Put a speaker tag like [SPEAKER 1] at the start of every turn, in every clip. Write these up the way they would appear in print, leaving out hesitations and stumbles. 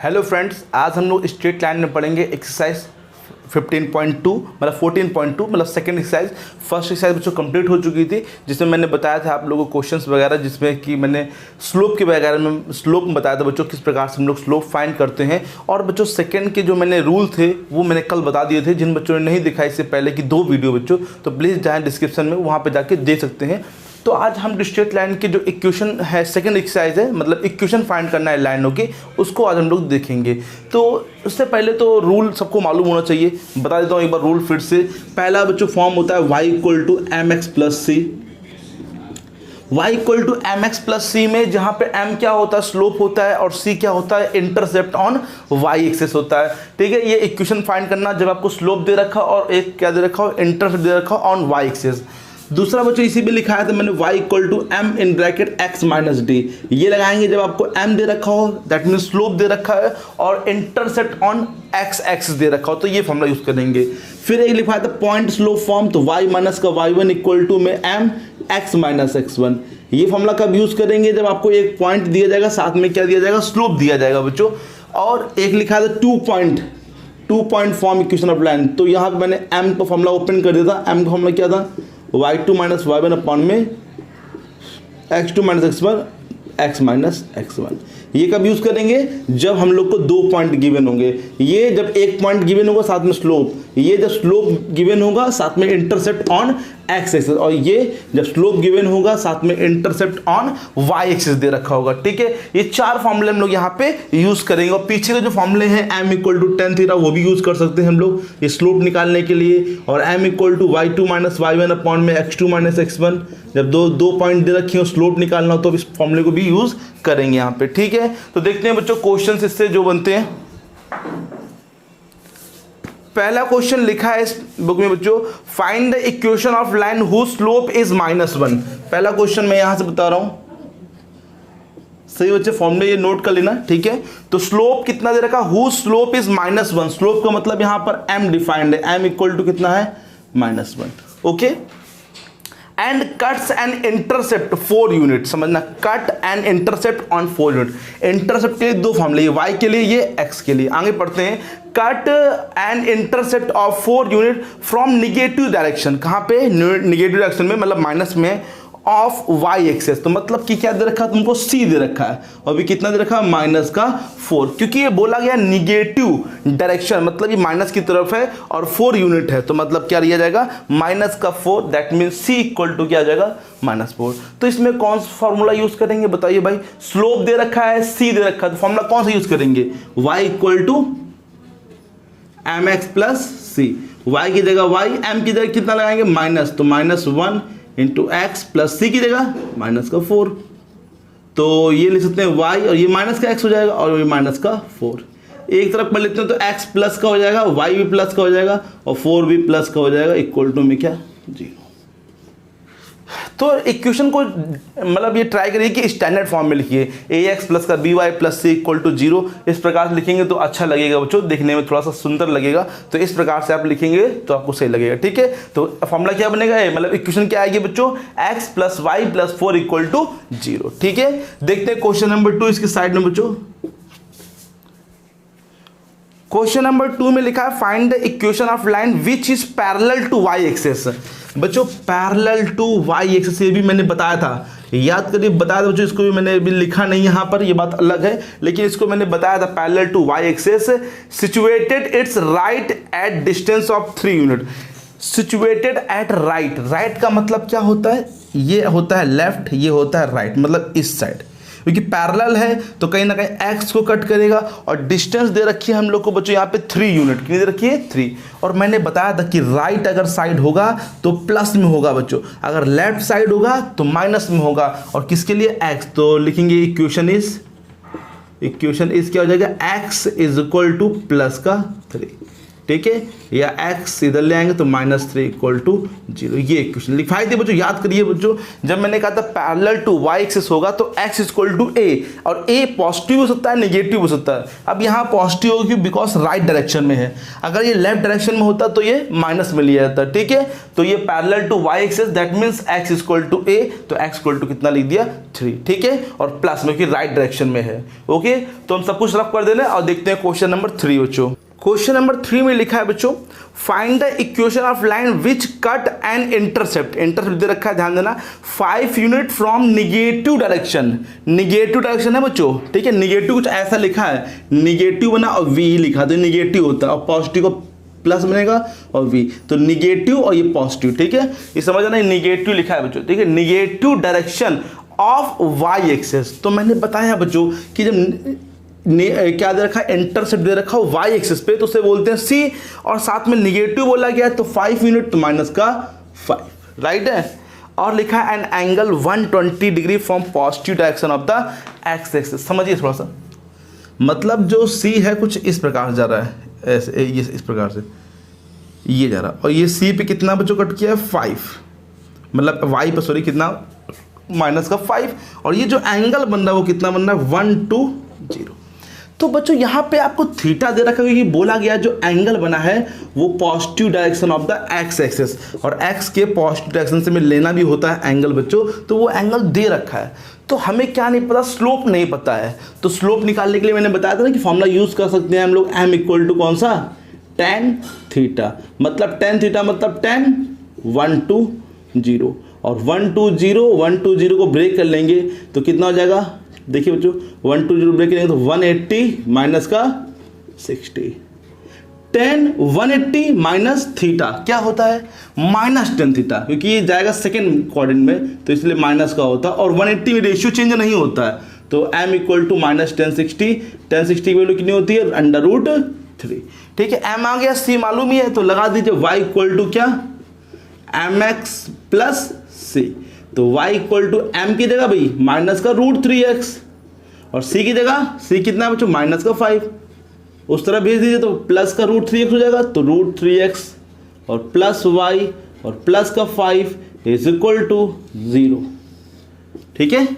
[SPEAKER 1] Hello friends, आज हम लोग स्ट्रेट लाइन में पढ़ेंगे एक्सरसाइज 15.2 मतलब 14.2 मतलब सेकंड एक्सरसाइज। फर्स्ट एक्सरसाइज बच्चों कंप्लीट हो चुकी थी, जिसमें मैंने बताया था आप लोगों को क्वेश्चंस वगैरह, जिसमें कि मैंने स्लोप के वगैरह में स्लोप में बताया था बच्चों किस प्रकार से हम लोग स्लोप फाइंड करते हैं। और बच्चों सेकंड के जो मैंने रूल थे वो मैंने कल बता दिए थे। जिन बच्चों ने नहीं दिखा इससे पहले की 2 वीडियो बच्चों, तो प्लीज़ जाएँ डिस्क्रिप्शन में, वहाँ पर जाके देख सकते हैं। तो आज हम स्ट्रेट लाइन के जो इक्वेशन है, सेकंड एक्सरसाइज है, मतलब इक्वेशन फाइंड करना है लाइनों के, उसको आज हम लोग देखेंगे। तो उससे पहले तो रूल सबको मालूम होना चाहिए, बता देता हूँ एक बार रूल फिर से। पहला बच्चों फॉर्म होता है y = mx + c। y = mx + c में जहाँ पे m क्या होता है, स्लोप होता है, और c क्या होता है, इंटरसेप्ट ऑन y एक्सिस होता है। ठीक है, ये इक्वेशन फाइंड करना जब आपको स्लोप दे रखा और एक क्या दे रखा हो, इंटरसेप्ट दे रखा ऑन y एक्सिस। दूसरा बच्चों इसी में लिखा है था मैंने y = m (x - d). ये लगाएंगे जब आपको m दे रखा हो, दैट मीन स्लोप दे रखा है, और इंटरसेप्ट ऑन x एक्सिस दे रखा हो, तो ये फॉर्मूला यूज करेंगे। फिर एक लिखा था पॉइंट स्लोप फॉर्म, तो y - y1 = में m (x - x1). ये फॉर्मूला कब यूज करेंगे, जब आपको एक पॉइंट दिया जाएगा, साथ में क्या दिया जाएगा, स्लोप दिया जाएगा बच्चों। और एक लिखा था 2 point form equation of line, तो यहाँ पे मैंने m का फॉर्मूला ओपन कर दिया था। m का फॉर्मूला क्या था, y2 - y1 अपॉन में x2 - x1 x - x1। ये कब यूज करेंगे, जब हम लोग को 2 पॉइंट गिवन होंगे। ये जब एक पॉइंट गिवन होगा साथ में स्लोप, ये जब स्लोप गिवन होगा साथ में इंटरसेप्ट ऑन x एक्सिस, और ये जब स्लोप गिवन होगा साथ में इंटरसेप्ट ऑन y एक्सिस दे रखा होगा। ठीक है, ये 4 फॉर्मूले हम लोग यहाँ पे यूज करेंगे। और पीछे के जो फॉर्मूले हैं m = tan थीटा, वो भी यूज कर सकते हैं हम लोग ये स्लोप निकालने के लिए। और m = y2 - y1 अपॉन में x2 - x1, जब दो पॉइंट दे रखे हो, स्लोप निकालना हो, तो इस फॉर्मूले को भी यूज करेंगे यहाँ पे। ठीक है, तो देखते हैं बच्चों क्वेश्चन इससे जो बनते हैं। पहला क्वेश्चन लिखा है इस बुक में बच्चों, find the equation of line whose slope is -1। पहला क्वेश्चन मैं यहां से बता रहा हूं, सही बच्चे, फॉर्मूले ये नोट कर लेना। ठीक है, तो स्लोप कितना दे रखा, हुज स्लोप इज -1। स्लोप का मतलब यहां पर m डिफाइंड है, m = कितना है, -1। Okay, and cuts and intercept 4 unit, समझना, cut and intercept on 4 unit. Intercept के लिए 2 फॉर्मूले, y के लिए, ये x के लिए। आगे पढ़ते हैं, cut and intercept of 4 unit from negative direction. कहाँ पे, निगेटिव डायरेक्शन में, मतलब माइनस में, ऑफ y एक्सेस। तो मतलब कि क्या दे रखा है तुमको, c दे रखा है, और भी कितना दे रखा है, -4। क्योंकि ये बोला गया निगेटिव डायरेक्शन, मतलब ये माइनस की तरफ है और 4 यूनिट है, तो मतलब क्या लिया जाएगा, -4। दैट मीन c = क्या आ जाएगा, -4। तो इसमें कौन सा फॉर्मूला यूज करेंगे, बताइए भाई। स्लोप दे रखा है, c दे रखा है, तो फॉर्मूला कौन सा यूज करेंगे, y = mx + c। y की जगह y, m की जगह कितना लगाएंगे, माइनस, तो -1 × x + c की जगह -4। तो ये लिख सकते हैं y, और ये -x हो जाएगा, और ये -4। एक तरफ पढ़ लेते हैं, तो x प्लस का हो जाएगा, y भी प्लस का हो जाएगा, और 4 भी प्लस का हो जाएगा, इक्वल टू में क्या, 0। तो इक्वेशन को मतलब ये ट्राई करिए कि स्टैंडर्ड फॉर्म में लिखिए, ax + का by + c = 0। इस प्रकार से लिखेंगे तो अच्छा लगेगा बच्चों, देखने में थोड़ा सा सुंदर लगेगा। तो इस प्रकार से आप लिखेंगे तो आपको सही लगेगा। ठीक है, तो फॉर्मूला क्या बनेगा, मतलब इक्वेशन क्या आएगी बच्चों, x + y + 4 = 0। ठीक है, देखते हैं क्वेश्चन नंबर 2 इसके साइड में बच्चों। क्वेश्चन नंबर 2 में लिखा है, find the equation of line which is parallel to y axis. बच्चों पैरेलल टू y एक्सिस, ये भी मैंने बताया था, याद करिए, बताया था बच्चों, इसको भी मैंने अभी लिखा नहीं यहाँ पर, ये बात अलग है, लेकिन इसको मैंने बताया था, parallel to y axis, situated its right at distance of 3 unit. Situated at right, right का मतलब क्या होता है, ये होता है लेफ्ट, ये होता है राइट, मतलब इस साइड, क्योंकि पैरेलल है तो कहीं ना कहीं x को कट करेगा। और डिस्टेंस दे रखी है हम लोग को बच्चों यहाँ पे 3 यूनिट, कितनी दे रखी है, 3। और मैंने बताया था कि राइट अगर साइड होगा तो प्लस में होगा बच्चों, अगर लेफ्ट साइड होगा तो माइनस में होगा। और किसके लिए, x, तो लिखेंगे इक्वेशन इज क्या हो जाएगा, x = +3। ठीक है, या x इधर ले आएंगे तो -3 = 0। ये इक्वेशन लिखाई थी बच्चों, याद करिए बच्चों, जब मैंने कहा था पैरेलल टू y एक्सिस होगा तो x = a, और a पॉजिटिव हो सकता है नेगेटिव हो सकता है। अब यहाँ पॉजिटिव होगी बिकॉज राइट डायरेक्शन में है, अगर ये लेफ्ट डायरेक्शन में होता तो ये माइनस में लिया जाता, ठीक है। तो ये parallel to y axis, that means x = a, तो x = कितना लिख दिया 3, ठीक है, और प्लस में कि राइट डायरेक्शन में है। ओके, तो हम सब कुछ रफ कर देना और देखते हैं क्वेश्चन नंबर 3 बच्चों। क्वेश्चन नंबर 3 में लिखा है बच्चों, find the equation of line which cut and intercept, intercept दे रखा है, ध्यान देना, 5 unit from negative direction, negative direction है बच्चों, ठीक है। निगेटिव कुछ ऐसा लिखा है, निगेटिव बना और वी लिखा, तो निगेटिव होता है और पॉजिटिव को प्लस बनेगा और वी, तो निगेटिव और ये पॉजिटिव, ठीक है, ये समझ आना, निगेटिव लिखा है बच्चों, ठीक है, negative direction of y axis. तो मैंने बताया बच्चों कि जब क्या दे रखा है, इंटरसेप्ट दे रखा हो वाई एक्सिस पे, तो उसे बोलते हैं सी, और साथ में निगेटिव बोला गया है तो 5 यूनिट तो -5, राइट है। और लिखा है an angle 120 degree from positive direction of the x axis. समझिए थोड़ा सा, मतलब जो सी है कुछ इस प्रकार से जा रहा है, ऐसे ये इस प्रकार से ये जा रहा है, और ये सी पे कितना बच्चों कट किया है 5, मतलब वाई पे सॉरी कितना -5, और ये जो एंगल बन रहा है वो कितना बन रहा है 120। तो बच्चों यहाँ पे आपको थीटा दे रखा है, बोला गया जो एंगल बना है वो positive direction of the x axis, और एक्स के पॉजिटिव डायरेक्शन से में लेना भी होता है एंगल बच्चों, तो वो एंगल दे रखा है। तो हमें क्या नहीं पता, स्लोप नहीं पता है, तो स्लोप निकालने के लिए मैंने बताया था ना कि फॉर्मूला यूज कर सकते हैं हम लोग, m = कौन सा, tan थीटा, मतलब tan थीटा मतलब tan 1 to 0, और 1 to 0 को ब्रेक कर लेंगे तो कितना हो जाएगा, देखिए बच्चों 1 to 0 ब्रेक करेंगे तो 180 माइनस का 60, tan 180 माइनस थीटा क्या होता है -tan थीटा, क्योंकि ये जाएगा सेकेंड क्वाड्रेंट में तो इसलिए माइनस का होता है, और 180 में रेशियो चेंज नहीं होता है, तो m = -tan60, tan60 की वैल्यू कितनी होती है √3, ठीक है। m आ गया, c मालूम ही है, तो लगा दीजिए y = क्या, mx + c, तो y = m की जगह भाई -√3x, और c की जगह c कितना बच्चों -5, उस तरह भेज दीजिए तो प्लस का √3x हो जाएगा, तो √3x और प्लस y और प्लस का 5 = 0, ठीक है।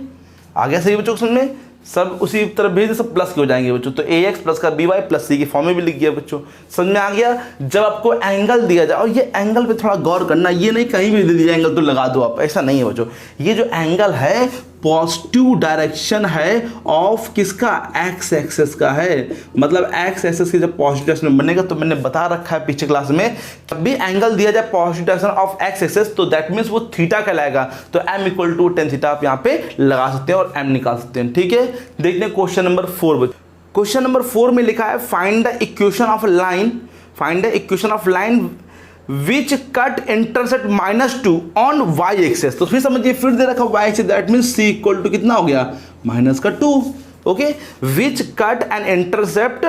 [SPEAKER 1] आ गया सही बच्चों समझ में, सब उसी तरह भेज दे, सब प्लस के हो जाएंगे बच्चों, तो ax प्लस का by प्लस c की फॉर्म में भी लिख गया बच्चों, समझ में आ गया। जब आपको एंगल दिया जाए, और ये एंगल पे थोड़ा गौर करना, ये नहीं कहीं भी दे दिया एंगल तो लगा दो आप, ऐसा नहीं है बच्चों, ये जो एंगल है पॉजिटिव डायरेक्शन है ऑफ किसका, एक्स एक्सिस का है, मतलब एक्स एक्सिस की जब पॉजिटिव डायरेक्शन बनेगा, तो मैंने बता रखा है पीछे क्लास में, जब भी एंगल दिया जाए positive direction of x axis तो दैट मीन्स वो थीटा कहलाएगा, तो m = tan थीटा आप यहाँ पे लगा सकते हैं और m निकाल सकते हैं, ठीक है। देखते हैं क्वेश्चन नंबर 4। क्वेश्चन नंबर 4 में लिखा है find the equation of line, find the equation of line which cut intercept -2 on y axis, तो फिर समझिए, फिर दे रखा y axis, that means c = कितना हो गया -2, okay, which cut and intercept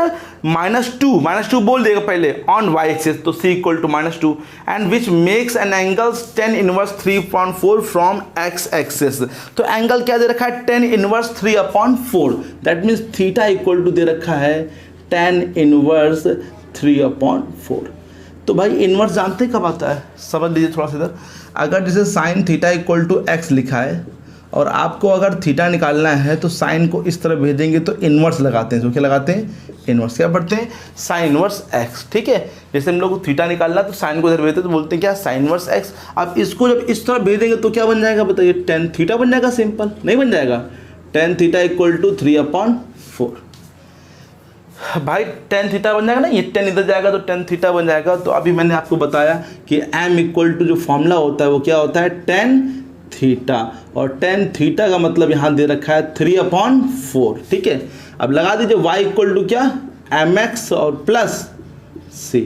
[SPEAKER 1] -2 बोल देगा पहले ऑन y एक्सिस, तो c = -2, and which makes an angle tan 1 3/4 from x axis, तो एंगल क्या दे रखा है tan 1 3/4, दैट मीन्स थीटा = दे रखा है tan 1 3/4। तो भाई इन्वर्स जानते कब आता है, समझ लीजिए थोड़ा सा इधर, अगर जैसे साइन थीटा = x लिखा है और आपको अगर थीटा निकालना है तो साइन को इस तरह भेजेंगे तो इन्वर्स लगाते हैं, तो क्या लगाते हैं इन्वर्स, क्या पढ़ते हैं साइन इन्वर्स x, ठीक है। जैसे हम लोग को थीटा निकालना तो साइन को इधर भेजते तो बोलते हैं क्या साइन इन्वर्स x, अब इसको जब इस तरह भेजेंगे तो क्या बन जाएगा बताइए, tan थीटा बन जाएगा, सिंपल नहीं बन जाएगा, tan थीटा = 3/4, भाई tan थीटा बन जाएगा ना, ये tan इधर जाएगा तो tan थीटा बन जाएगा। तो अभी मैंने आपको बताया कि m = जो फॉर्मूला होता है वो क्या होता है tan थीटा, और tan थीटा का मतलब यहाँ दे रखा है 3/4, ठीक है। अब लगा दीजिए y = क्या mx और प्लस c,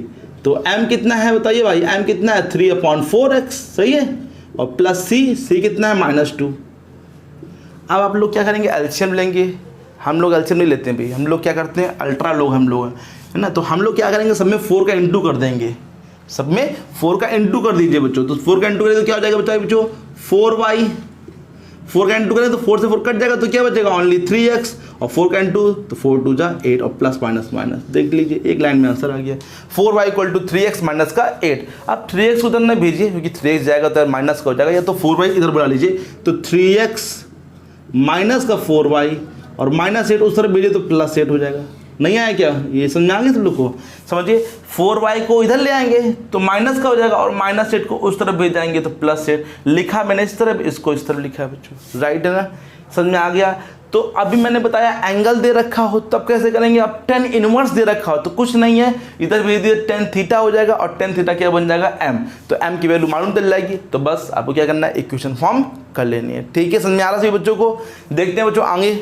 [SPEAKER 1] तो m कितना है बताइए भाई, m कितना है 3/4x, सही है, और प्लस c कितना है -2। अब आप लोग क्या करेंगे, एलसीएम लेंगे, हम लोग एलसीएम नहीं लेते हैं भाई, हम लोग क्या करते हैं अल्ट्रा लोग हम लोग है ना, तो हम लोग क्या करेंगे सब में 4 का इंटू कर देंगे, सब में 4 का इंटू कर दीजिए बच्चों, तो 4 का इंटू करेंगे तो क्या हो जाएगा बच्चों, 4 का इंटू करें तो 4 से 4 कट जाएगा, तो क्या बचेगा ओनली 3x, और 4 का इंटू तो 4 2 जा 8, और प्लस माइनस माइनस देख लीजिए, एक लाइन में आंसर आ गया 4y equal to 3x minus का 8। अब 3x उधर न भेजिए क्योंकि 3x जाएगा तो माइनस का हो जाएगा, या तो 4y इधर बुला लीजिए, तो 3x माइनस का 4y और माइनस 8 उस तरफ भेजिए तो प्लस 8 हो जाएगा। नहीं आया क्या, ये समझ आ गया तुम लोग को? समझिए 4y को इधर ले आएंगे तो माइनस का हो जाएगा, और माइनस 8 को उस तरफ भेज जाएंगे तो प्लस 8। लिखा मैंने इस तरफ, इसको इस तरफ लिखा है बच्चों, राइट है ना? समझ में आ गया? तो अभी मैंने बताया एंगल दे रखा हो तब कैसे करेंगे, अब tan इनवर्स दे रखा हो तो कुछ नहीं है, इधर भेज दिए tan थीटा हो जाएगा, और tan थीटा क्या बन जाएगा m, तो m की वैल्यू मालूम चल जाएगी, तो बस आपको क्या करना है, इक्वेशन फॉर्म कर लेनी है। ठीक है, समझ में आ रहा है बच्चों को? देखते हैं बच्चों आगे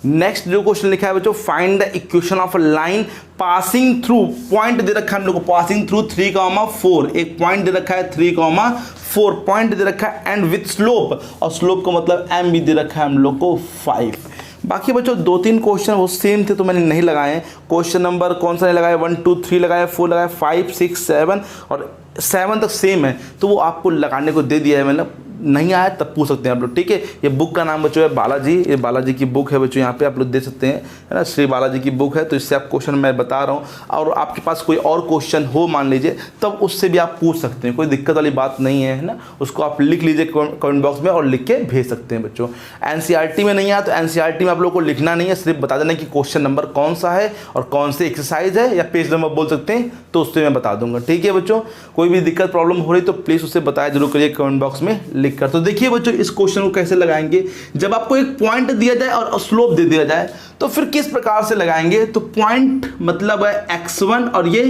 [SPEAKER 1] नेक्स्ट जो क्वेश्चन लिखा है बच्चों, find the equation of a line passing through, point दे रखा है हम लोग को पासिंग थ्रू 3,4, एक पॉइंट दे रखा है 3,4 पॉइंट दे रखा है, एंड विथ स्लोप, और स्लोप का मतलब m भी दे रखा है हम लोग को 5। बाकी बच्चों 2-3 क्वेश्चन वो सेम थे तो मैंने नहीं लगाए। क्वेश्चन नंबर कौन सा नहीं लगाया, 1 2 3 लगाया, 4 लगाया, 5 6 7 और 7 तक सेम है, तो वो आपको लगाने को दे दिया है, मतलब नहीं आया तब पूछ सकते हैं आप लोग। ठीक है, ये बुक का नाम बच्चों है बालाजी, ये बालाजी की बुक है बच्चों, यहाँ पे आप लोग देख सकते हैं, है ना, श्री बालाजी की बुक है, तो इससे आप क्वेश्चन मैं बता रहा हूँ, और आपके पास कोई और क्वेश्चन हो मान लीजिए तब उससे भी आप पूछ सकते हैं, कोई दिक्कत वाली बात नहीं है ना, उसको आप लिख लीजिए कमेंट बॉक्स में और लिख के भेज सकते हैं बच्चों। एनसीईआरटी में नहीं आया तो एनसीईआरटी में आप लोग को लिखना नहीं है, सिर्फ बता देना कि क्वेश्चन नंबर कौन सा है और कौन सी एक्सरसाइज है, या पेज नंबर बोल सकते हैं तो उससे मैं बता दूंगा। ठीक है बच्चों, कोई भी दिक्कत प्रॉब्लम हो रही तो प्लीज़ उससे बताया जरूर करिए कमेंट बॉक्स में लिख कर। तो देखिए बच्चों इस क्वेश्चन को कैसे लगाएंगे, जब आपको एक पॉइंट दिया जाए और स्लोप दे दिया जाए तो फिर किस प्रकार से लगाएंगे। तो पॉइंट मतलब है x1 और ये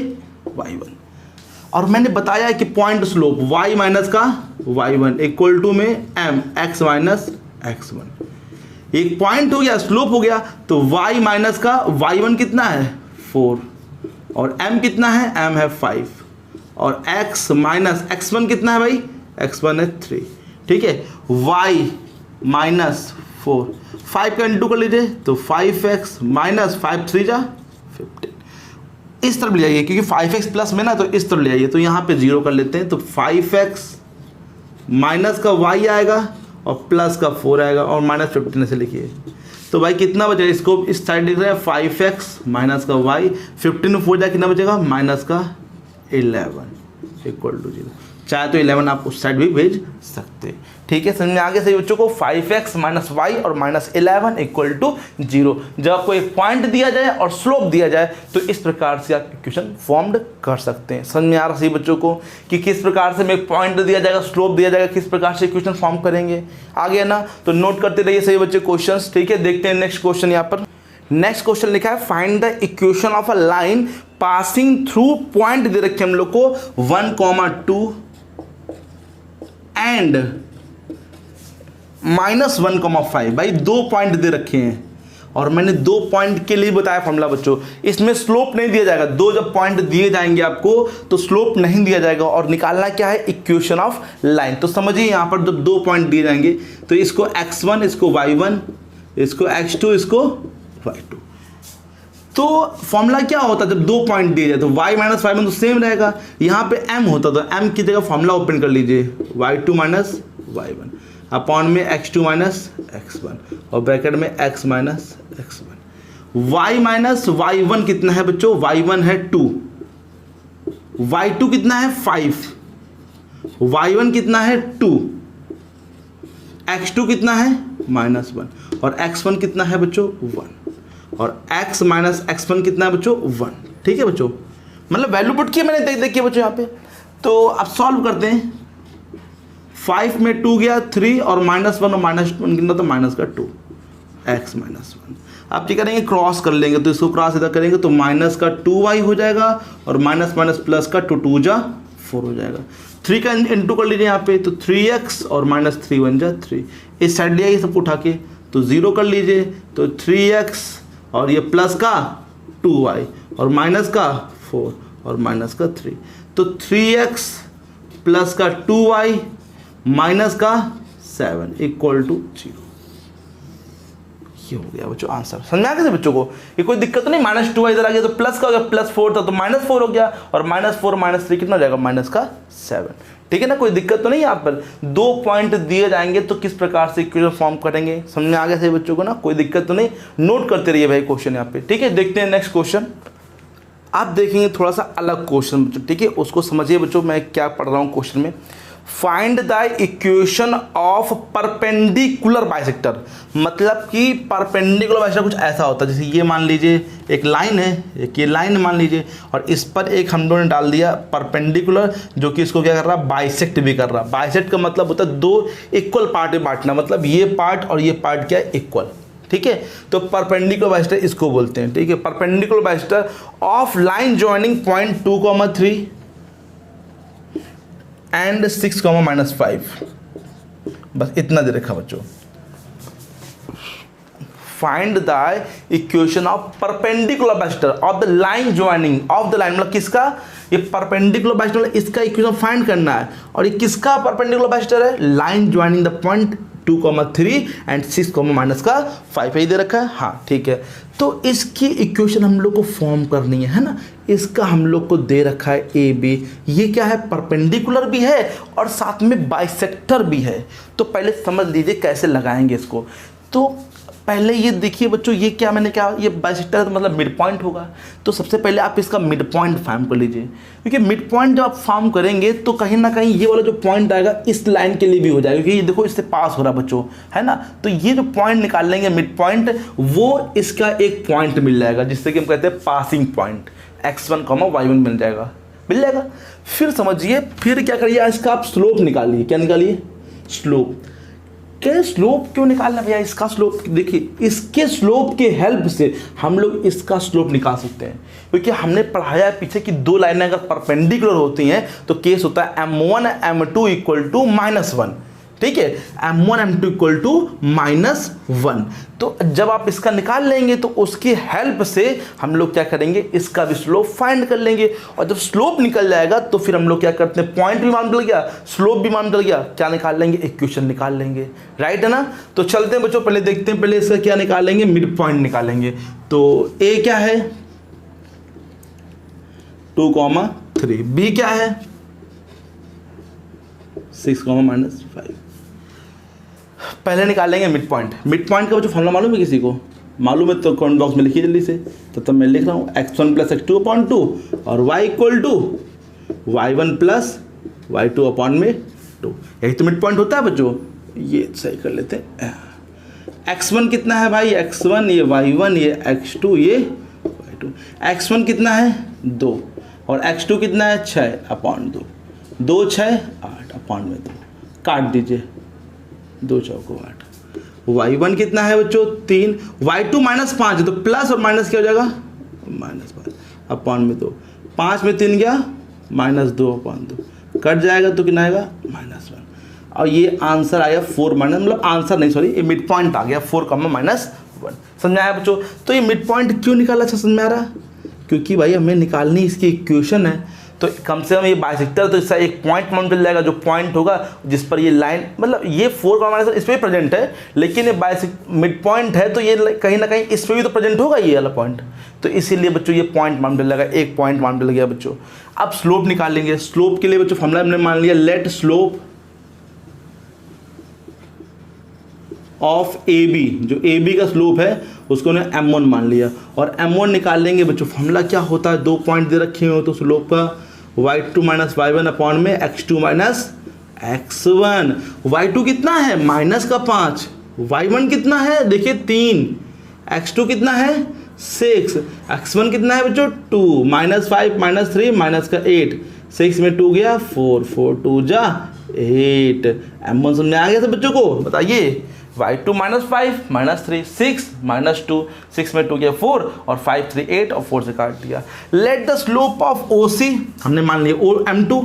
[SPEAKER 1] y1, और मैंने बताया है कि पॉइंट स्लोप y माइनस का y1 इक्वल टू में m x माइनस x1, एक पॉइंट हो गया स्लोप हो गया, तो y माइनस का y1 कितना है 4, और m कितना है, m है 5, और x माइनस x1 कितना है भाई, x1 है 3। ठीक है, y माइनस 4, 5 का इंटू कर लीजिए तो 5x माइनस 5 3 जा 15, इस तरफ ले आइए क्योंकि 5x प्लस में ना, तो इस तरफ ले आइए, तो यहाँ पे 0 कर लेते हैं, तो 5x माइनस का y आएगा और प्लस का 4 आएगा, और माइनस 15 से लिखिए, तो भाई कितना बचेगा, इसको इस साइड लिख रहे हैं 5x माइनस का y, 15 4 जाए कितना बचेगा, माइनस का 11 इक्वल टू 0, चाहे तो 11 आप उस साइड भी भेज सकते हैं। ठीक है, समझ में आगे सही बच्चों को, 5x माइनस वाई और माइनस 11 इक्वल टू 0। जब आपको एक पॉइंट दिया जाए और स्लोप दिया जाए तो इस प्रकार से आप इक्वेशन फॉर्म्ड कर सकते हैं। समझ में आ रहा सही बच्चों को कि किस प्रकार से एक पॉइंट दिया जाएगा, स्लोप दिया जाएगा, किस प्रकार से इक्वेशन फॉर्म करेंगे। आ गया ना, तो नोट करते रहिए सही बच्चे क्वेश्चन। ठीक है, देखते हैं नेक्स्ट क्वेश्चन। यहाँ पर नेक्स्ट क्वेश्चन लिखा है find the equation of a line passing through, point दे रखे हम लोग को 1,2 एंड -1,5। भाई 2 पॉइंट दे रखे हैं और मैंने 2 पॉइंट के लिए बताया फॉर्मूला बच्चों, इसमें स्लोप नहीं दिया जाएगा। 2 जब पॉइंट दिए जाएंगे आपको तो स्लोप नहीं दिया जाएगा, और निकालना क्या है, इक्वेशन ऑफ लाइन। तो समझिए यहाँ पर जब 2 पॉइंट दिए जाएंगे तो इसको x1, इसको y1, इसको x2, इसको y2। तो फॉर्मूला क्या होता है जब 2 पॉइंट दिए जाए, तो y माइनस y1 तो सेम रहेगा, यहाँ पे m होता तो m की जगह फॉर्मूला ओपन कर लीजिए, y2 माइनस y1 अपॉन में x2 माइनस x1 और ब्रैकेट में x minus x1। y minus y1 कितना है बच्चों, y1 है 2, y2 कितना है 5, y1 कितना है 2, x2 कितना है -1 और x1 कितना है बच्चों 1, और x माइनस x1 कितना है बच्चों 1। ठीक है बच्चों, मतलब वैल्यू पुट किया मैंने, देखिए बच्चों यहाँ पे। तो अब सॉल्व करते हैं, 5 में 2 गया 3 और -1 और -1 कितना, तो माइनस का 2 x माइनस 1। आप क्या करेंगे, क्रॉस कर लेंगे, तो इसको क्रॉस इधर करेंगे तो माइनस का 2y हो जाएगा और माइनस माइनस प्लस का 2 2 जा 4 हो जाएगा। 3 का इंटू कर लीजिए यहाँ पे, तो 3x और -3 1 जा 3, इस साइड लिया ये सबको उठा के तो 0 कर लीजिए, तो 3x और ये प्लस का 2y और माइनस का 4 और माइनस का 3, तो 3x प्लस का 2y माइनस का 7 इक्वल टू 0। ये हो गया बच्चों आंसर। समझ में आ गया बच्चों को, ये कोई दिक्कत नहीं। -2 इधर आ गया तो प्लस का हो गया, +4 था तो -4 हो गया, और -4 -3 कितना हो जाएगा, -7। ठीक है ना, कोई दिक्कत तो नहीं यहाँ पर। 2 पॉइंट दिए जाएंगे तो किस प्रकार से इक्वेशन फॉर्म करेंगे, समझ में आ गया सही बच्चों को ना, कोई दिक्कत तो नहीं, नोट करते रहिए भाई क्वेश्चन यहाँ पे, ठीक है। देखते हैं नेक्स्ट क्वेश्चन। आप देखेंगे थोड़ा सा अलग क्वेश्चन बच्चों, ठीक है, उसको समझिए बच्चों मैं क्या पढ़ रहा हूँ क्वेश्चन में। Find the equation of perpendicular bisector, मतलब कि परपेंडिकुलर बाइसेक्टर कुछ ऐसा होता है, जैसे ये मान लीजिए एक लाइन है, एक ये लाइन मान लीजिए, और इस पर एक हम लोगों ने डाल दिया परपेंडिकुलर, जो कि इसको क्या कर रहा है, बाइसेक्ट भी कर रहा है। बाइसेक्ट का मतलब होता है 2 इक्वल पार्ट में बांटना, मतलब ये पार्ट और ये पार्ट क्या है, इक्वल, ठीक है। तो परपेंडिकुलर बाइसेक्टर इसको बोलते हैं, ठीक है। Perpendicular bisector of line joining point 2,3 and 6,-5, बस इतना दे रखा बच्चों। Find the equation of perpendicular bisector of the line joining of the line, मतलब किसका, ये परपेंडिकुलर बाइसेक्टर, इसका इक्वेशन फाइंड करना है। और ये किसका परपेंडिकुलर बाइसेक्टर है, line joining the point 2,3 and 6,-5 ही दे रखा है, हाँ ठीक है। तो इसकी इक्वेशन हम लोग को फॉर्म करनी है ना, इसका हम लोग को दे रखा है ए बी, ये क्या है, परपेंडिकुलर भी है और साथ में बाइसेक्टर भी है। तो पहले समझ लीजिए कैसे लगाएंगे इसको। तो पहले ये देखिए बच्चों, ये क्या मैंने क्या, ये बाइसेक्टर है तो मतलब मिड पॉइंट होगा। तो सबसे पहले आप इसका मिड पॉइंट फॉर्म कर लीजिए, क्योंकि मिड पॉइंट जब आप फॉर्म करेंगे तो कहीं ना कहीं ये वाला जो पॉइंट आएगा इस लाइन के लिए भी हो जाएगा, क्योंकि ये देखो इससे पास हो रहा बच्चों, है ना। तो ये जो पॉइंट निकाल लेंगे मिड पॉइंट, वो इसका एक पॉइंट मिल जाएगा, जिससे कि हम कहते हैं पासिंग पॉइंट, x1, y1 मिल जाएगा, मिल जाएगा। फिर समझिए, फिर क्या करिए, इसका आप स्लोप निकालिए। क्या निकालिए, स्लोप। क्या स्लोप क्यों निकालना भैया, इसका स्लोप देखिए, इसके स्लोप के हेल्प से हम लोग इसका स्लोप निकाल सकते हैं, क्योंकि हमने पढ़ाया है पीछे कि 2 लाइनें अगर परपेंडिकुलर होती हैं तो केस होता है m1 m2 इक्वल टू -1, ठीक है, m1 m2 इक्वल टू -1। तो जब आप इसका निकाल लेंगे तो उसकी हेल्प से हम लोग क्या करेंगे, इसका भी स्लोप फाइंड कर लेंगे। और जब स्लोप निकल जाएगा तो फिर हम लोग क्या करते हैं, पॉइंट भी मान चल गया, स्लोप भी मान चल गया, क्या निकाल लेंगे, इक्वेशन निकाल लेंगे, राइट है ना। तो चलते हैं बच्चों, पहले देखते हैं, पहले इसका क्या निकालेंगे, मिड पॉइंट निकालेंगे। तो ए क्या है, 2,3, बी क्या है, 6,-5। पहले निकालेंगे मिड पॉइंट। मिड पॉइंट का जो फॉर्मूला मालूम है किसी को, मालूम है तो कमेंट बॉक्स में लिखिए जल्दी से। तो मैं लिख रहा हूँ x1 + x2/2 और y equal to y1 + y2/2। यही तो मिड पॉइंट होता है बच्चों। ये सही कर लेते हैं। x1 कितना है भाई, x1 ये y1 ये x2 ये y2। x1 कितना है 2 और x2 कितना है 6/2। 2 6 8/2 काट दीजिए, 2 चौको 8। y1 कितना है बच्चों 3, y2 -5 है तो प्लस और माइनस क्या हो जाएगा, -5/2। 5 में 3 गया -2/2, कट जाएगा तो कितना आएगा -1। और ये आंसर आया 4 माइनस, मतलब आंसर नहीं सॉरी, ये मिड पॉइंट आ गया 4,-1। समझ में आया बच्चों। तो ये मिड पॉइंट क्यों निकाला, अच्छा समझ में आ रहा, क्योंकि भाई हमें निकालनी इसकी इक्वेशन है। तो कम से कम ये बाइसेक्टर तो इसका एक पॉइंट मान चल जाएगा, जो पॉइंट होगा जिस पर ये लाइन, मतलब ये 4,- इस पर प्रेजेंट है, लेकिन ये मिड पॉइंट है तो ये कहीं ना कहीं इस पर भी तो प्रेजेंट होगा ये वाला पॉइंट। तो इसीलिए बच्चों ये पॉइंट मान चल जाएगा, एक पॉइंट मान चल गया बच्चों। अब स्लोप निकालेंगे। स्लोप के लिए बच्चों फॉर्मूला हमने मान लिया, let slope of A B, जो ए बी का स्लोप है उसको ने m1 मान लिया और m1 निकाल लेंगे बच्चों। फॉर्मूला क्या होता है, 2 पॉइंट दे रखे हो तो स्लोप का y2 - y1 अपॉन में x2 - x1। y2 कितना है -5, y1 कितना है देखिए 3, x2 कितना है 6, x1 कितना है बच्चों 2, -5 - 3 -8, 6 में 2 गया 4, 4 2 जा 8। m1 समझ में आ गया था बच्चों को, बताइए। y2 -5 - 3 6 -2, 6 में 2 गया 4 और 5 3 8 और 4 से काट दिया। Let the slope of OC हमने मान लिया m2,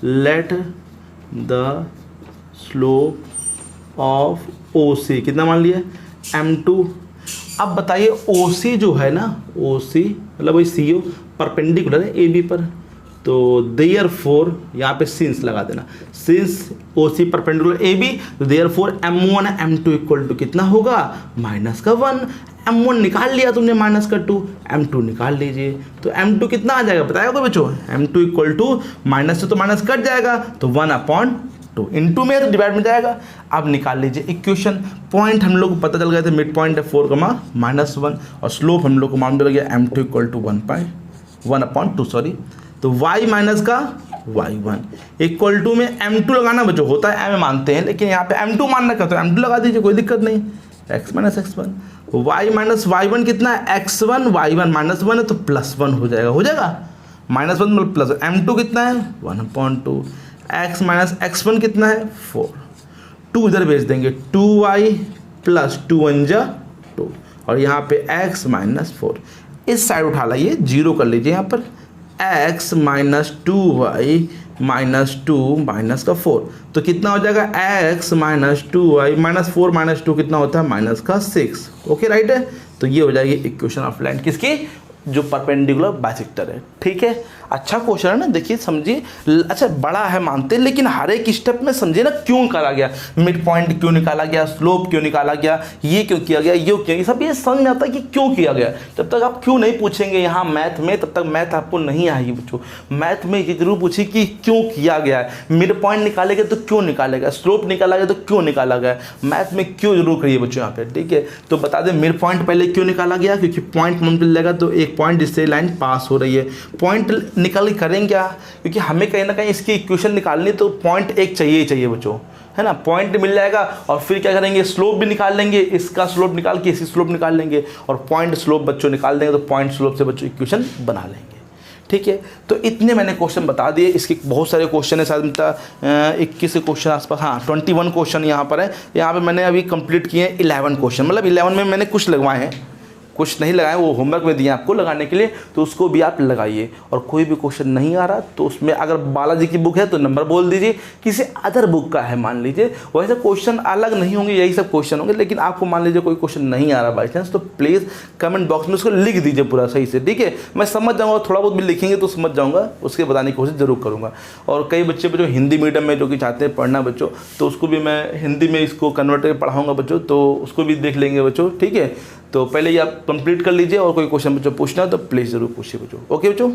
[SPEAKER 1] let the slope of OC कितना मान लिया m2। अब बताइए OC जो है ना, OC मतलब वही CO परपेंडिकुलर है AB पर, तो देयरफॉर यहाँ पे सिंस लगा देना, सिंस OC परपेंडिकुलर AB, तो therefore M1 M2 equal to कितना होगा -1। M1 निकाल लिया तुमने -2, M2 निकाल लीजिए, तो M2 कितना आ जाएगा बताएगा कोई बच्चों? M2 इक्वल टू माइनस से तो माइनस कट जाएगा, तो 1/2 इंटू में तो डिवाइड में जाएगा। अब निकाल लीजिए इक्वेशन। पॉइंट हम लोग को पता चल गया था, मिड पॉइंट है 4, और स्लोप हम लोग को मालूम चल गया M2 इक्वल टू 1/2 सॉरी, तो y माइनस का y1 इक्वल टू में M2 लगाना बच्चों, होता है M मानते हैं, लेकिन यहाँ पे M2 मान रखा तो M2 लगा दीजिए, कोई दिक्कत नहीं। x minus x1, y minus y1 कितना है x1, y1 -1 है तो +1 हो जाएगा, -1 मतलब प्लस। M2 कितना है 1/2, x माइनस x1 कितना है 4, 2 इधर भेज देंगे, 2y प्लस 2 1 जा 2, और यहाँ पे x माइनस 4 इस साइड उठा लाइए, 0 कर लीजिए यहाँ पर, x minus 2y minus 2 minus का 4, तो कितना हो जाएगा x minus 2y minus 4 minus 2 कितना होता है -6। ओके राइट है, तो ये हो जाएगी इक्वेशन ऑफ लाइन किसकी? जो परपेंडिकुलर बाइसेक्टर है। ठीक है, अच्छा क्वेश्चन है ना, देखिए समझिए। अच्छा बड़ा है मानते हैं, लेकिन हर एक स्टेप में समझिए ना क्यों निकाला गया, मिड पॉइंट क्यों निकाला गया, स्लोप क्यों निकाला गया, ये क्यों किया गया, ये क्यों, ये सब ये समझ में आता है कि क्यों किया गया। जब तक आप क्यों नहीं पूछेंगे यहाँ मैथ में, तब तक मैथ आपको नहीं आएगी बच्चों। मैथ में ये जरूर पूछिए कि क्यों किया गया है, मिड पॉइंट निकालेगा तो क्यों निकालेगा, स्लोप निकाला गया तो क्यों निकाला गया, मैथ में क्यों जरूर करिए बच्चों यहाँ पे। ठीक है, तो बता दें मिड पॉइंट पहले क्यों निकाला गया, क्योंकि पॉइंट मिल जाएगा तो एक पॉइंट जिससे लाइन पास हो रही है, पॉइंट निकाल करेंगे क्या, क्योंकि हमें कहीं ना कहीं इसकी इक्वेशन निकालनी, तो पॉइंट एक चाहिए ही चाहिए बच्चों, है ना। पॉइंट मिल जाएगा और फिर क्या करेंगे, स्लोप भी निकाल लेंगे, इसका स्लोप निकाल के इसकी स्लोप निकाल लेंगे, और पॉइंट स्लोप बच्चों निकाल देंगे, तो पॉइंट स्लोप से बच्चों इक्वेशन बना लेंगे। ठीक है, तो इतने मैंने क्वेश्चन बता दिए, इसके बहुत सारे क्वेश्चन है, शायद 21 क्वेश्चन आसपास, हाँ 21 क्वेश्चन यहाँ पर है। यहाँ पे मैंने अभी कंप्लीट किए हैं 11 क्वेश्चन, मतलब 11 में मैंने कुछ लगवाए हैं, कुछ नहीं लगाए, वो होमवर्क में दिए आपको लगाने के लिए, तो उसको भी आप लगाइए। और कोई भी क्वेश्चन नहीं आ रहा तो उसमें अगर बालाजी की बुक है तो नंबर बोल दीजिए, किसी अदर बुक का है मान लीजिए, वैसे क्वेश्चन अलग नहीं होंगे, यही सब क्वेश्चन होंगे, लेकिन आपको मान लीजिए कोई क्वेश्चन नहीं आ रहा बाई चांस, तो प्लीज़ कमेंट बॉक्स में उसको लिख दीजिए पूरा सही से। ठीक है, मैं समझ जाऊँगा, थोड़ा बहुत भी लिखेंगे तो समझ जाऊँगा, उसके बताने की कोशिश जरूर करूँगा। और कई बच्चे जो हिंदी मीडियम में जो कि चाहते हैं पढ़ना बच्चों, तो उसको भी मैं हिंदी में इसको कन्वर्ट करके पढ़ाऊँगा बच्चों, तो उसको भी देख लेंगे बच्चों। ठीक है, तो पहले ये आप कंप्लीट कर लीजिए, और कोई क्वेश्चन बच्चों पूछना हो तो प्लीज़ ज़रूर पूछिए बच्चों। ओके बच्चों।